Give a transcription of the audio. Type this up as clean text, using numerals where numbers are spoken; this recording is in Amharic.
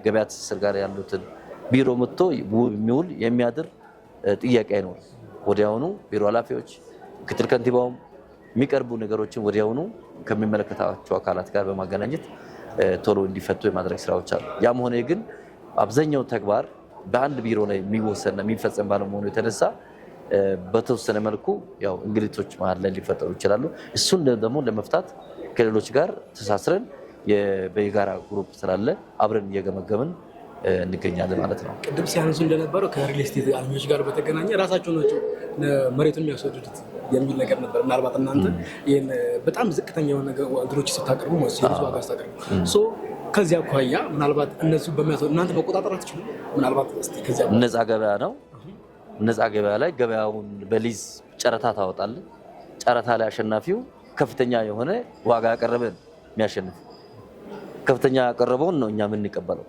ገበያ ትስስር ጋር ያሉትን ቢሮ መጥቶ የሚውል የሚያድር ጥያቄ ነው። ወዲያውኑ ቢሮ ኃላፊዎች ምክትል ከንቲባውም የሚቀርቡ ነገሮችን ወዲያውኑ ከሚመለከታቸው አካላት ጋር በማገናኘት ቶሎ እንዲፈቱ የማድረግ ስራዎች አሉ። ያም ሆነ ግን አብዛኛው ተግባር በአንድ ቢሮ ላይ የሚወሰንና የሚፈጸም ባለመሆኑ የተነሳ በተወሰነ መልኩ ያው እንግሊቶች መሀል ላይ ሊፈጠሩ ይችላሉ። እሱን ደግሞ ለመፍታት ከሌሎች ጋር ተሳስረን የበጋራ ግሩፕ ስላለ አብረን እየገመገምን እንገኛለን ማለት ነው። ቅድም ሲያነሱ እንደነበረው ከሪል ስቴት አልሚዎች ጋር በተገናኘ ራሳቸው ናቸው መሬቱን የሚያስወድዱት የሚል ነገር ነበር። ምናልባት እናንተ ይህን በጣም ዝቅተኛ የሆነ ነገሮች ስታቀርቡ የሪዝ ዋጋ ስታቀርቡ ከዚያ አኳያ ምናልባት እነሱ እናንተ መቆጣጠር አትችሉ? ምናልባት ከዚያ ነፃ ገበያ ነው። ነፃ ገበያ ላይ ገበያውን በሊዝ ጨረታ ታወጣለህ። ጨረታ ላይ አሸናፊው ከፍተኛ የሆነ ዋጋ ያቀረበን የሚያሸንፍ ከፍተኛ ያቀረበውን ነው እኛ የምንቀበለው።